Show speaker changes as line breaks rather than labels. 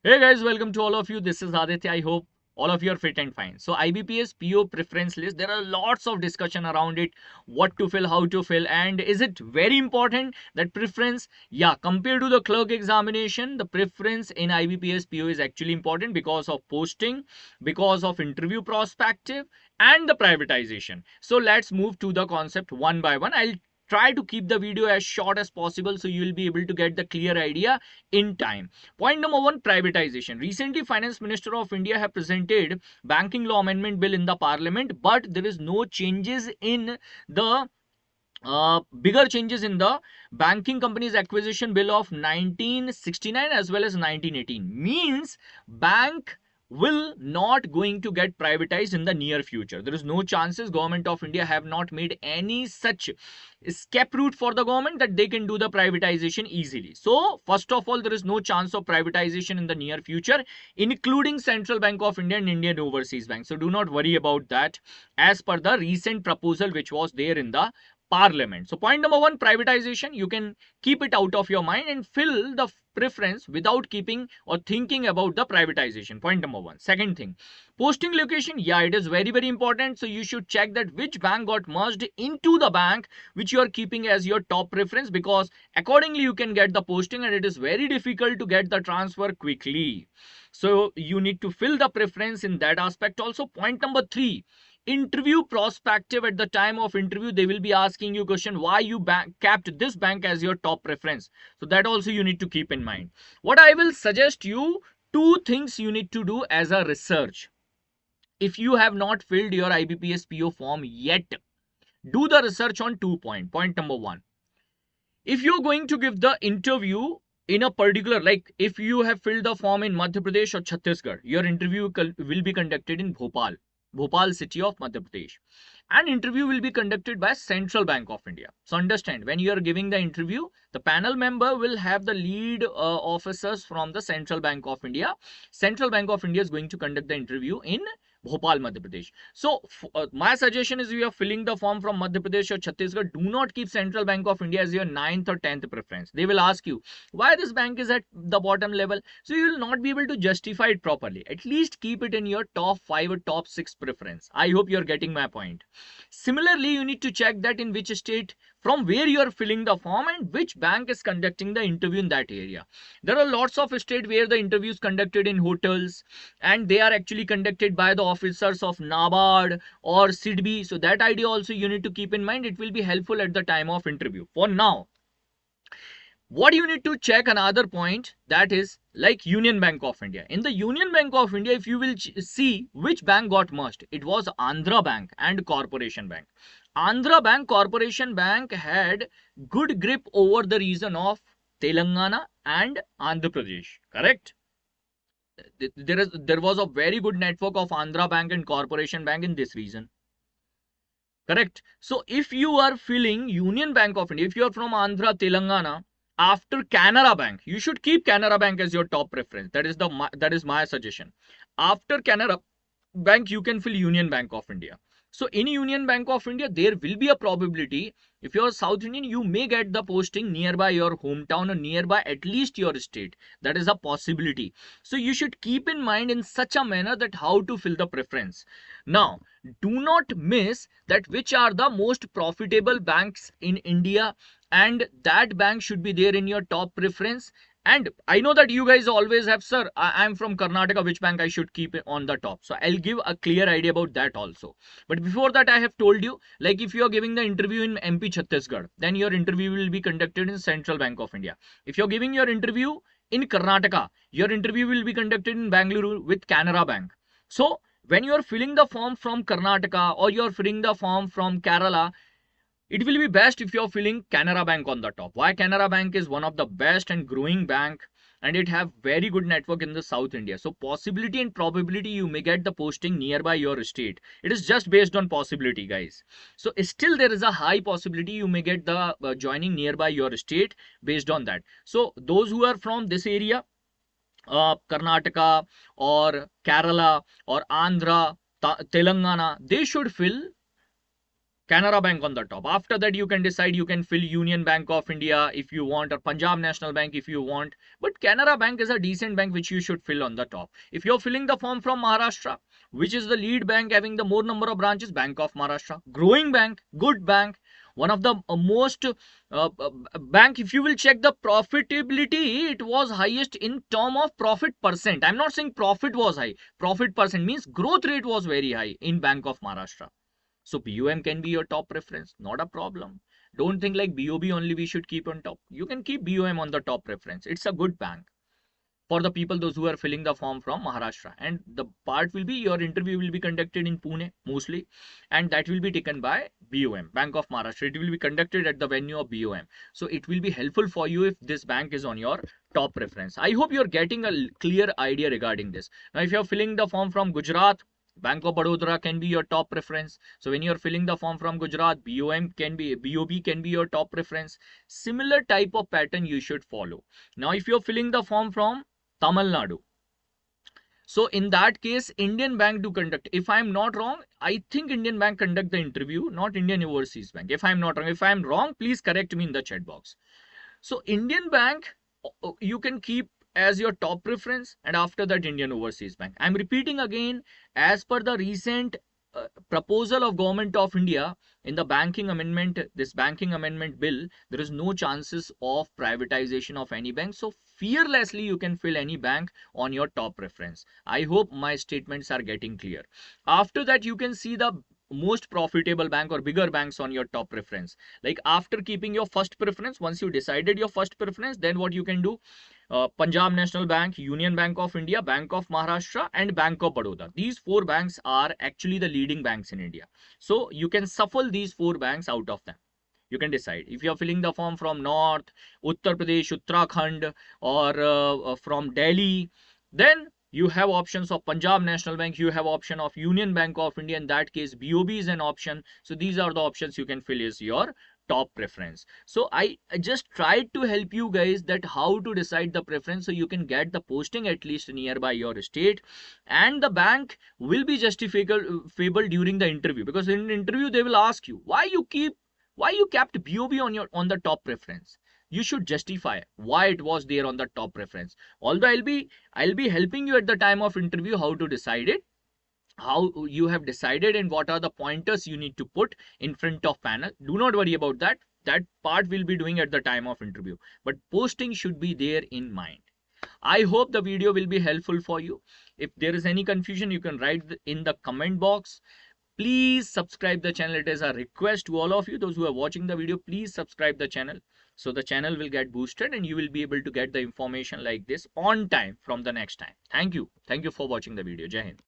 Hey guys, welcome to all of you. This is Aditya. I hope all of you are fit and fine. So IBPS PO preference list, there are lots of discussion around it, what to fill, how to fill, and is it very important that preference? Yeah, compared to the clerk examination, the preference in IBPS PO is actually important because of posting, because of interview prospective, and the privatization. So let's move to the concept one by one. I'll try to keep the video as short as possible so you will be able to get the clear idea in time. Point number one, privatization. Recently, Finance Minister of India have presented banking law amendment bill in the parliament, but there is no changes in the bigger changes in the banking companies acquisition bill of 1969 as well as 1918. Means bank will not going to get privatized in the near future. There is no chances. Government of India have not made any such escape route for the government that they can do the privatization easily. So first of all, there is no chance of privatization in the near future, including Central Bank of India and Indian Overseas Bank. So do not worry about that as per the recent proposal which was there in the parliament. So point number one, privatization, you can keep it out of your mind and fill the preference without keeping or thinking about the privatization. Point number one. Second thing, posting location. Yeah, it is very important. So you should check that which bank got merged into the bank which you are keeping as your top preference, because accordingly you can get the posting and it is very difficult to get the transfer quickly. So you need to fill the preference in that aspect also. Point number three, interview prospective. At the time of interview they will be asking you question why you kept this bank as your top preference. So that also you need to keep in mind. What I will suggest you, two things you need to do as a research. If you have not filled your IBPS PO form yet, do the research on 2 points. Point number one, if you're going to give the interview in a particular, like if you have filled the form in Madhya Pradesh or Chhattisgarh, your interview will be conducted in Bhopal city of Madhya Pradesh, and interview will be conducted by Central Bank of India. So understand, when you are giving the interview, the panel member will have the lead officers from the Central Bank of India. Central Bank of India is going to conduct the interview in Bhopal, Madhya Pradesh. So my suggestion is, you are filling the form from Madhya Pradesh or Chhattisgarh, do not keep Central Bank of India as your 9th or 10th preference. They will ask you why this bank is at the bottom level. So you will not be able to justify it properly. At least keep it in your top 5 or top 6 preference. I hope you are getting my point. Similarly, you need to check that in which state, from where you are filling the form, and which bank is conducting the interview in that area. There are lots of states where the interview is conducted in hotels, and they are actually conducted by the officers of NABARD or SIDBI. So that idea also you need to keep in mind. It will be helpful at the time of interview. For now, what you need to check, another point, that is like Union Bank of India. In the Union Bank of India, if you will see which bank got merged, it was Andhra Bank and Corporation Bank. Andhra Bank, Corporation Bank had good grip over the region of Telangana and Andhra Pradesh, correct? There was a very good network of Andhra Bank and Corporation Bank in this region, correct? So if you are filling Union Bank of India, if you are from Andhra, Telangana, after Canara Bank, you should keep Canara Bank as your top preference. That is my suggestion. After Canara Bank, you can fill Union Bank of India. So in Union Bank of India, there will be a probability, if you are South Indian, you may get the posting nearby your hometown or nearby at least your state. That is a possibility. So you should keep in mind in such a manner that how to fill the preference. Now, do not miss that which are the most profitable banks in India, and that bank should be there in your top preference. And I know that you guys always have, sir, I'm from Karnataka, which bank I should keep it on the top. So I'll give a clear idea about that also. But before that, I have told you, like if you are giving the interview in MP Chhattisgarh, then your interview will be conducted in Central Bank of India. If you're giving your interview in Karnataka, your interview will be conducted in Bangalore with Canara Bank. So when you're filling the form from Karnataka or you're filling the form from Kerala, it will be best if you're filling Canara Bank on the top. Why? Canara Bank is one of the best and growing bank, and it have very good network in the South India. So possibility and probability you may get the posting nearby your state. It is just based on possibility, guys. So still there is a high possibility you may get the joining nearby your state based on that. So those who are from this area, Karnataka or Kerala or Andhra, Telangana, they should fill Canara Bank on the top. After that, you can decide, you can fill Union Bank of India if you want, or Punjab National Bank if you want. But Canara Bank is a decent bank which you should fill on the top. If you're filling the form from Maharashtra, which is the lead bank having the more number of branches, Bank of Maharashtra. Growing bank, good bank, one of the most bank. If you will check the profitability, it was highest in term of profit percent. I'm not saying profit was high. Profit percent means growth rate was very high in Bank of Maharashtra. So BOM can be your top preference, not a problem. Don't think like BOB only we should keep on top. You can keep BOM on the top preference. It's a good bank for the people, those who are filling the form from Maharashtra. And the part will be, your interview will be conducted in Pune mostly, and that will be taken by BOM, Bank of Maharashtra. It will be conducted at the venue of BOM. So it will be helpful for you if this bank is on your top preference. I hope you're getting a clear idea regarding this. Now, if you're filling the form from Gujarat, Bank of Baroda can be your top preference. So when you're filling the form from Gujarat, BOB can be your top preference. Similar type of pattern you should follow. Now, if you're filling the form from Tamil Nadu, so in that case, Indian Bank do conduct. If I'm not wrong, I think Indian Bank conduct the interview, not Indian Overseas Bank. If I'm not wrong, if I'm wrong, please correct me in the chat box. So Indian Bank, you can keep as your top preference, and after that Indian Overseas Bank. I'm repeating again, as per the recent proposal of Government of India in the banking amendment, this banking amendment bill, there is no chances of privatization of any bank. So fearlessly you can fill any bank on your top preference. I hope my statements are getting clear. After that, you can see the most profitable bank or bigger banks on your top preference. Like after keeping your first preference, once you decided your first preference, then what you can do, Punjab National Bank, Union Bank of India, Bank of Maharashtra, and Bank of Baroda. These four banks are actually the leading banks in India. So you can shuffle these four banks out of them. You can decide if you are filling the form from North, Uttar Pradesh, Uttarakhand, or from Delhi. Then you have options of Punjab National Bank, you have option of Union Bank of India. In that case, BOB is an option. So these are the options you can fill as your top preference. So I just tried to help you guys that how to decide the preference, so you can get the posting at least nearby your state, and the bank will be justifiable during the interview, because in the interview they will ask you why you kept BOB on the top preference. You should justify why it was there on the top preference. Although I'll be helping you at the time of interview how to decide it, how you have decided, and what are the pointers you need to put in front of panel. Do not worry about that. That part we'll be doing at the time of interview. But posting should be there in mind. I hope the video will be helpful for you. If there is any confusion, you can write in the comment box. Please subscribe the channel. It is a request to all of you, those who are watching the video. Please subscribe the channel, so the channel will get boosted and you will be able to get the information like this on time from the next time. Thank you for watching the video. Jai Hind.